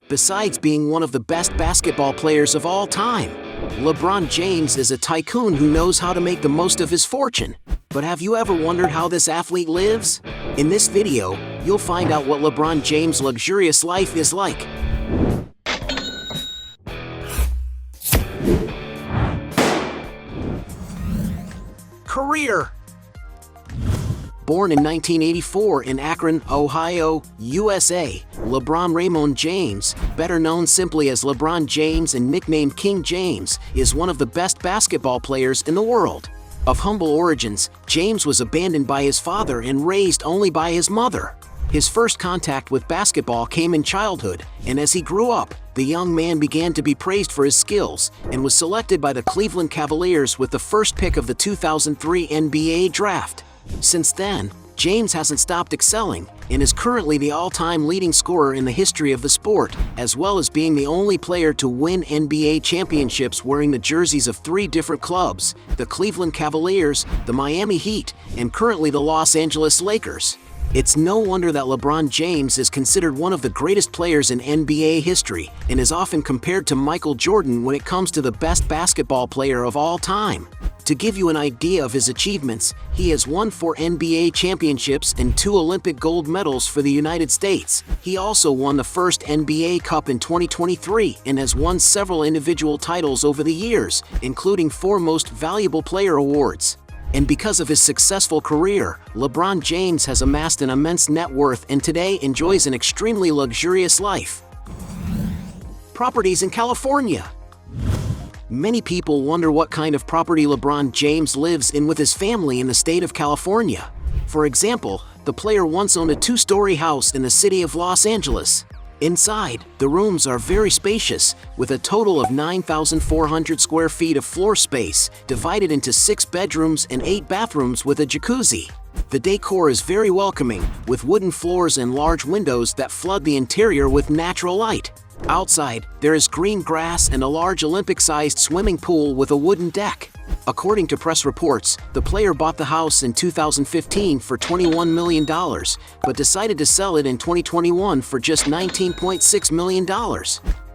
Besides being one of the best basketball players of all time, LeBron James is a tycoon who knows how to make the most of his fortune. But have you ever wondered how this athlete lives? In this video, you'll find out what LeBron James' luxurious life is like. Career. Born in 1984 in Akron, Ohio, USA, LeBron Raymond James, better known simply as LeBron James and nicknamed King James, is one of the best basketball players in the world. Of humble origins, James was abandoned by his father and raised only by his mother. His first contact with basketball came in childhood, and as he grew up, the young man began to be praised for his skills and was selected by the Cleveland Cavaliers with the first pick of the 2003 NBA draft. Since then, James hasn't stopped excelling and is currently the all-time leading scorer in the history of the sport, as well as being the only player to win NBA championships wearing the jerseys of 3 different clubs: the Cleveland Cavaliers, the Miami Heat, and currently the Los Angeles Lakers. It's no wonder that LeBron James is considered one of the greatest players in NBA history and is often compared to Michael Jordan when it comes to the best basketball player of all time. To give you an idea of his achievements, he has won 4 NBA championships and 2 Olympic gold medals for the United States. He also won the first NBA Cup in 2023 and has won several individual titles over the years, including 4 Most Valuable Player awards. And because of his successful career, LeBron James has amassed an immense net worth and today enjoys an extremely luxurious life. Properties in California. Many people wonder what kind of property LeBron James lives in with his family in the state of California. For example, the player once owned a 2-story house in the city of Los Angeles. Inside, the rooms are very spacious, with a total of 9,400 square feet of floor space, divided into 6 bedrooms and 8 bathrooms with a jacuzzi. The decor is very welcoming, with wooden floors and large windows that flood the interior with natural light. Outside, there is green grass and a large Olympic-sized swimming pool with a wooden deck. According to press reports, the player bought the house in 2015 for $21 million, but decided to sell it in 2021 for just $19.6 million.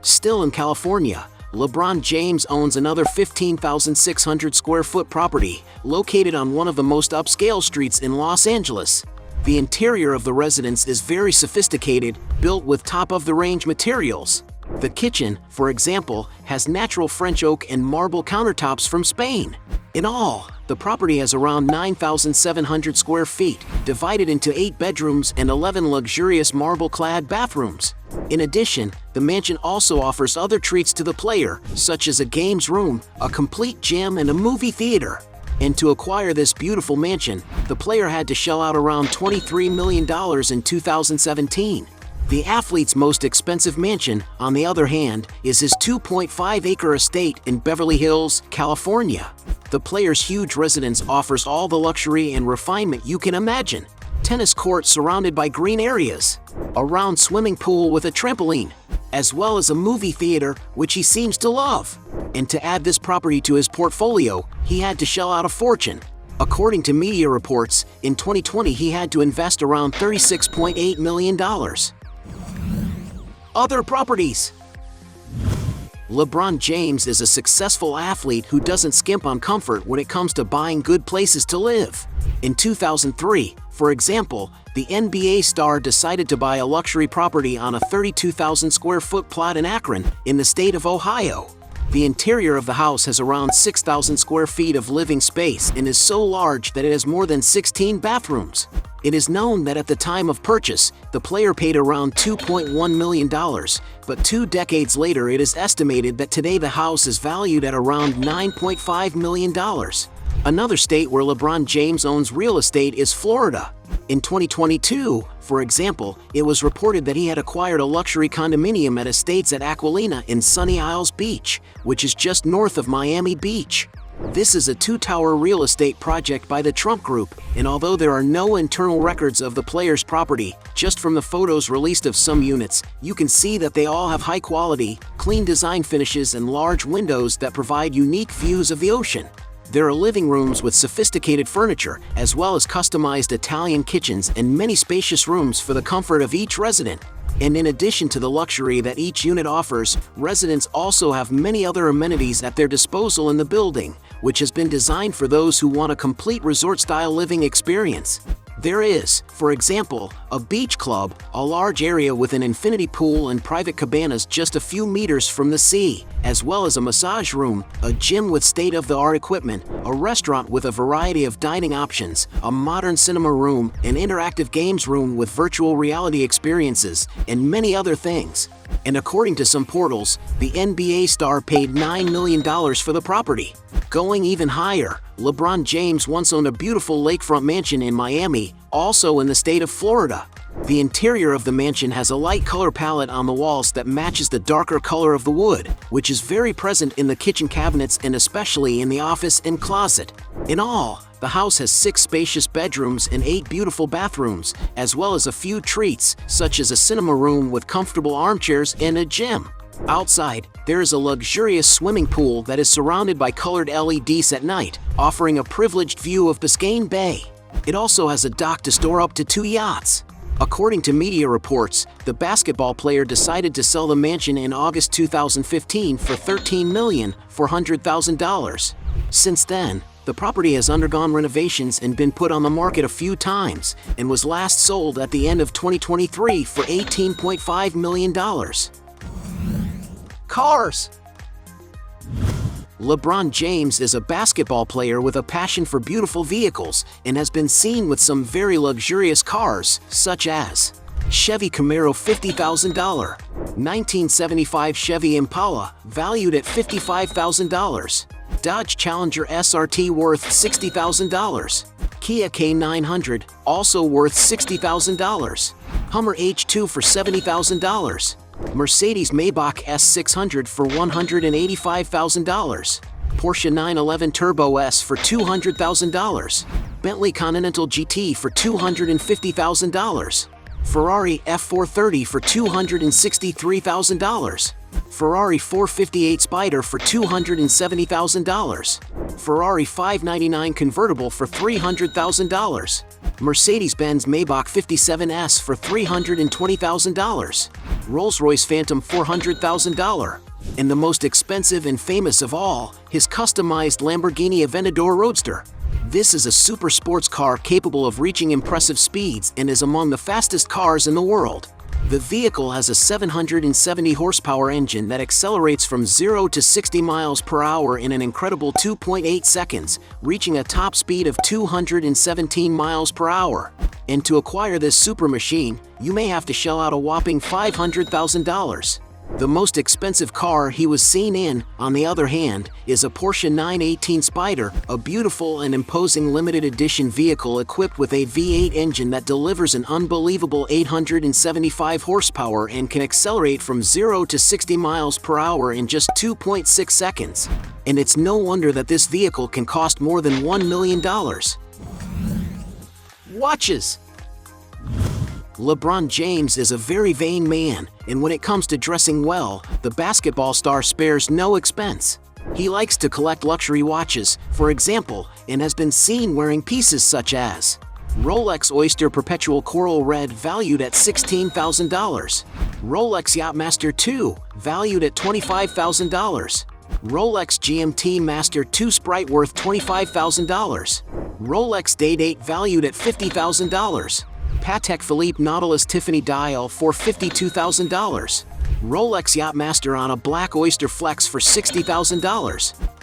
Still in California, LeBron James owns another 15,600 square foot property located on one of the most upscale streets in Los Angeles. The interior of the residence is very sophisticated, built with top-of-the-range materials. The kitchen, for example, has natural French oak and marble countertops from Spain. In all, the property has around 9,700 square feet, divided into 8 bedrooms and 11 luxurious marble-clad bathrooms. In addition, the mansion also offers other treats to the player, such as a games room, a complete gym, and a movie theater. And to acquire this beautiful mansion, the player had to shell out around $23 million in 2017. The athlete's most expensive mansion, on the other hand, is his 2.5-acre estate in Beverly Hills, California. The player's huge residence offers all the luxury and refinement you can imagine. Tennis court surrounded by green areas, a round swimming pool with a trampoline, as well as a movie theater, which he seems to love. And to add this property to his portfolio, he had to shell out a fortune. According to media reports, in 2020 he had to invest around $36.8 million. Other properties. LeBron James is a successful athlete who doesn't skimp on comfort when it comes to buying good places to live. In 2003, for example, the NBA star decided to buy a luxury property on a 32,000 square foot plot in Akron, in the state of Ohio. The interior of the house has around 6,000 square feet of living space and is so large that it has more than 16 bathrooms. It is known that at the time of purchase, the player paid around $2.1 million, but 2 decades later it is estimated that today the house is valued at around $9.5 million. Another state where LeBron James owns real estate is Florida. In 2022, for example, it was reported that he had acquired a luxury condominium at Estates at Aquilina in Sunny Isles Beach, which is just north of Miami Beach. This is a 2-tower real estate project by the Trump Group, and although there are no internal records of the player's property, just from the photos released of some units, you can see that they all have high quality, clean design finishes and large windows that provide unique views of the ocean. There are living rooms with sophisticated furniture, as well as customized Italian kitchens and many spacious rooms for the comfort of each resident. And in addition to the luxury that each unit offers, residents also have many other amenities at their disposal in the building, which has been designed for those who want a complete resort-style living experience. There is, for example, a beach club, a large area with an infinity pool and private cabanas just a few meters from the sea, as well as a massage room, a gym with state-of-the-art equipment, a restaurant with a variety of dining options, a modern cinema room, an interactive games room with virtual reality experiences, and many other things. And according to some portals, the NBA star paid $9 million for the property. Going even higher, LeBron James once owned a beautiful lakefront mansion in Miami, also in the state of Florida. The interior of the mansion has a light color palette on the walls that matches the darker color of the wood, which is very present in the kitchen cabinets and especially in the office and closet. In all, the house has 6 spacious bedrooms and 8 beautiful bathrooms, as well as a few treats, such as a cinema room with comfortable armchairs and a gym. Outside, there is a luxurious swimming pool that is surrounded by colored LEDs at night, offering a privileged view of Biscayne Bay. It also has a dock to store up to 2 yachts. According to media reports, the basketball player decided to sell the mansion in August 2015 for $13,400,000. Since then, the property has undergone renovations and been put on the market a few times, and was last sold at the end of 2023 for $18.5 million. Cars. LeBron James is a basketball player with a passion for beautiful vehicles and has been seen with some very luxurious cars, such as Chevy Camaro $50,000, 1975 Chevy Impala valued at $55,000, Dodge Challenger SRT worth $60,000, Kia K900 also worth $60,000, Hummer H2 for $70,000, Mercedes Maybach S600 for $185,000, Porsche 911 Turbo S for $200,000, Bentley Continental GT for $250,000, Ferrari F430 for $263,000, Ferrari 458 Spider for $270,000, Ferrari 599 convertible for $300,000, Mercedes-Benz Maybach 57S for $320,000, Rolls-Royce Phantom $400,000, and the most expensive and famous of all, his customized Lamborghini Aventador Roadster. This is a super sports car capable of reaching impressive speeds and is among the fastest cars in the world. The vehicle has a 770 horsepower engine that accelerates from 0 to 60 miles per hour in an incredible 2.8 seconds, reaching a top speed of 217 miles per hour. And to acquire this super machine, you may have to shell out a whopping $500,000. The most expensive car he was seen in, on the other hand, is a Porsche 918 Spider, a beautiful and imposing limited edition vehicle equipped with a V8 engine that delivers an unbelievable 875 horsepower and can accelerate from 0 to 60 miles per hour in just 2.6 seconds. And it's no wonder that this vehicle can cost more than $1 million. Watches. LeBron James is a very vain man, and when it comes to dressing well, the basketball star spares no expense. He likes to collect luxury watches, for example, and has been seen wearing pieces such as Rolex Oyster Perpetual Coral Red valued at $16,000, Rolex Yachtmaster 2 valued at $25,000, Rolex GMT Master 2 Sprite worth $25,000, Rolex Day-Date valued at $50,000, Patek Philippe Nautilus Tiffany dial for $52,000, Rolex Yachtmaster on a Black Oyster Flex for $60,000,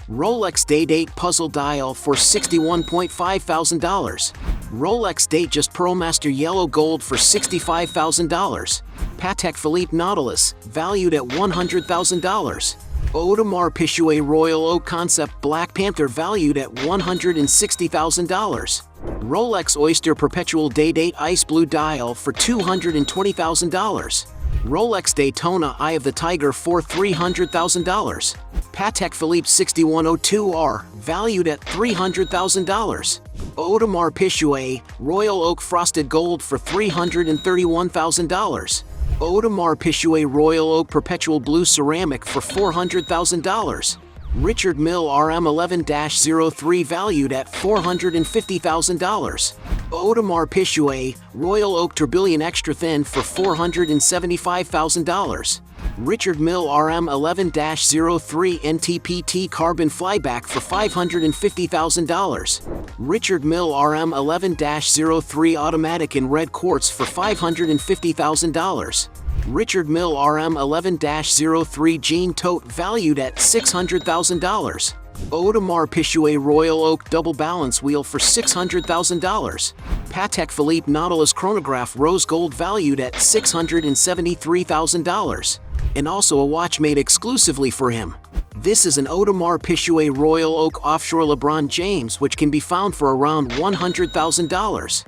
Rolex Day-Date Puzzle dial for $61,500, Rolex Datejust Pearlmaster Yellow Gold for $65,000, Patek Philippe Nautilus valued at $100,000, Audemars Piguet Royal Oak Concept Black Panther valued at $160,000, Rolex Oyster Perpetual Day-Date Ice Blue Dial for $220,000, Rolex Daytona Eye of the Tiger for $300,000, Patek Philippe 6102R valued at $300,000, Audemars Piguet Royal Oak Frosted Gold for $331,000, Audemars Piguet Royal Oak Perpetual Blue Ceramic for $400,000, Richard Mille RM11-03 valued at $450,000. Audemars Piguet Royal Oak Tourbillon Extra Thin for $475,000. Richard Mille RM11-03 NTPT Carbon Flyback for $550,000. Richard Mille RM11-03 Automatic in Red Quartz for $550,000. Richard Mille RM11-03 Jean Tote valued at $600,000. Audemars Piguet Royal Oak Double Balance Wheel for $600,000. Patek Philippe Nautilus Chronograph Rose Gold valued at $673,000. And also a watch made exclusively for him. This is an Audemars Piguet Royal Oak Offshore LeBron James, which can be found for around $100,000.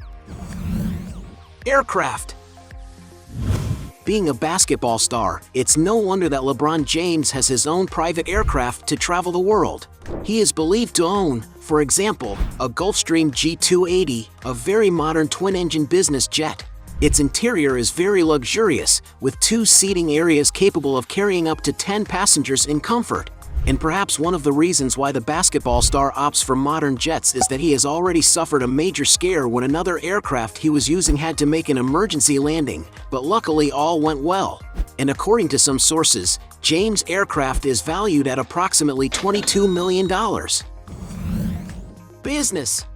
Aircraft. Being a basketball star, it's no wonder that LeBron James has his own private aircraft to travel the world. He is believed to own, for example, a Gulfstream G280, a very modern twin-engine business jet. Its interior is very luxurious, with 2 seating areas capable of carrying up to 10 passengers in comfort. And perhaps one of the reasons why the basketball star opts for modern jets is that he has already suffered a major scare when another aircraft he was using had to make an emergency landing, but luckily all went well. And according to some sources, James' aircraft is valued at approximately $22 million. Business.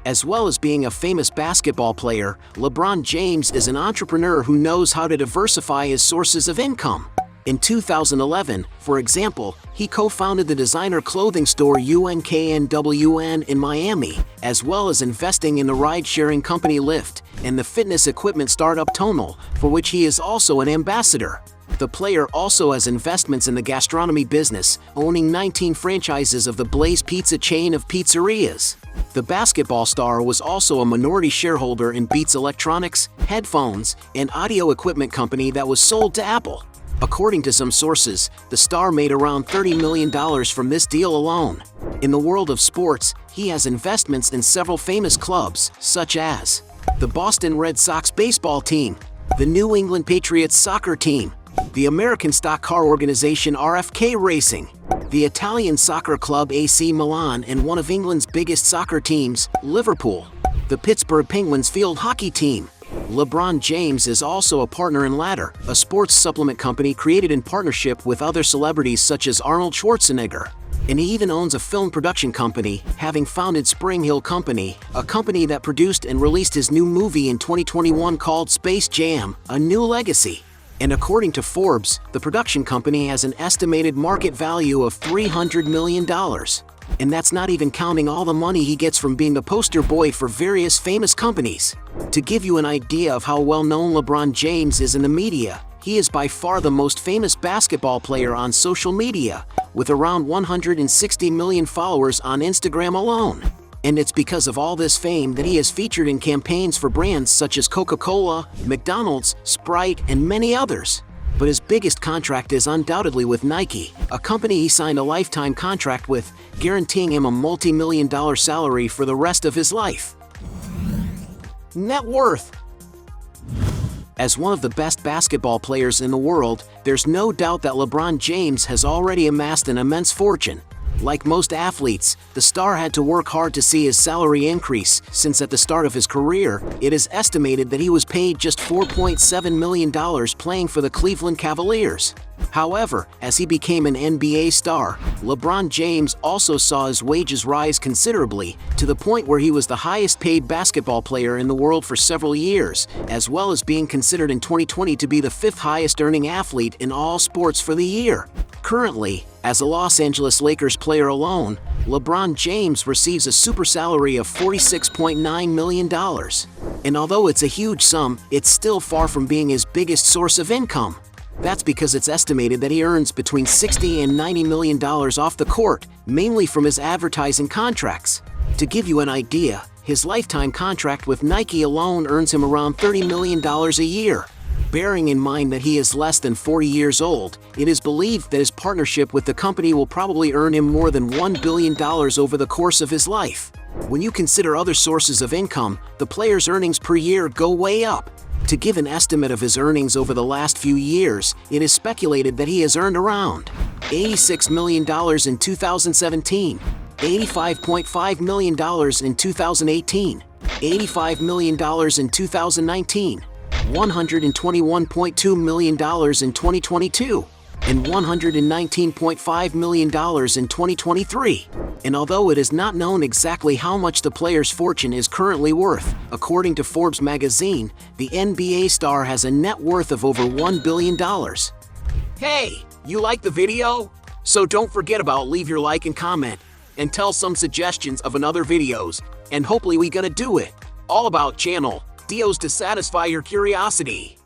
As well as being a famous basketball player, LeBron James is an entrepreneur who knows how to diversify his sources of income. In 2011, for example, he co-founded the designer clothing store UNKNWN in Miami, as well as investing in the ride-sharing company Lyft and the fitness equipment startup Tonal, for which he is also an ambassador. The player also has investments in the gastronomy business, owning 19 franchises of the Blaze Pizza chain of pizzerias. The basketball star was also a minority shareholder in Beats Electronics, headphones, and audio equipment company that was sold to Apple. According to some sources, the star made around $30 million from this deal alone. In the world of sports, he has investments in several famous clubs, such as the Boston Red Sox baseball team, the New England Patriots soccer team, the American stock car organization RFK Racing, the Italian soccer club AC Milan, and one of England's biggest soccer teams, Liverpool, the Pittsburgh Penguins field hockey team. LeBron James is also a partner in Ladder, a sports supplement company created in partnership with other celebrities such as Arnold Schwarzenegger. And he even owns a film production company, having founded Spring Hill Company, a company that produced and released his new movie in 2021 called Space Jam: A New Legacy. And according to Forbes, the production company has an estimated market value of $300 million. And that's not even counting all the money he gets from being the poster boy for various famous companies. To give you an idea of how well known LeBron James is in the media, he is by far the most famous basketball player on social media, with around 160 million followers on Instagram alone. And it's because of all this fame that he is featured in campaigns for brands such as Coca-Cola, McDonald's, Sprite, and many others. But his biggest contract is undoubtedly with Nike, a company he signed a lifetime contract with, guaranteeing him a multi-million-dollar salary for the rest of his life. Net worth. As one of the best basketball players in the world, there's no doubt that LeBron James has already amassed an immense fortune. Like most athletes, the star had to work hard to see his salary increase, since at the start of his career, it is estimated that he was paid just $4.7 million playing for the Cleveland Cavaliers. However, as he became an NBA star, LeBron James also saw his wages rise considerably, to the point where he was the highest paid basketball player in the world for several years, as well as being considered in 2020 to be the 5th highest earning athlete in all sports for the year. Currently, as a Los Angeles Lakers player alone, LeBron James receives a super salary of $46.9 million. And although it's a huge sum, it's still far from being his biggest source of income. That's because it's estimated that he earns between $60 and $90 million off the court, mainly from his advertising contracts. To give you an idea, his lifetime contract with Nike alone earns him around $30 million a year. Bearing in mind that he is less than 40 years old, it is believed that his partnership with the company will probably earn him more than $1 billion over the course of his life. When you consider other sources of income, the player's earnings per year go way up. To give an estimate of his earnings over the last few years, it is speculated that he has earned around $86 million in 2017, $85.5 million in 2018, $85 million in 2019, $121.2 million in 2022, and $119.5 million in 2023. And although it is not known exactly how much the player's fortune is currently worth, according to Forbes magazine, the NBA star has a net worth of over $1 billion. Hey, you like the video? So don't forget about leave your like and comment, and tell some suggestions of another videos, and hopefully we gonna do it. All about channel deals to satisfy your curiosity.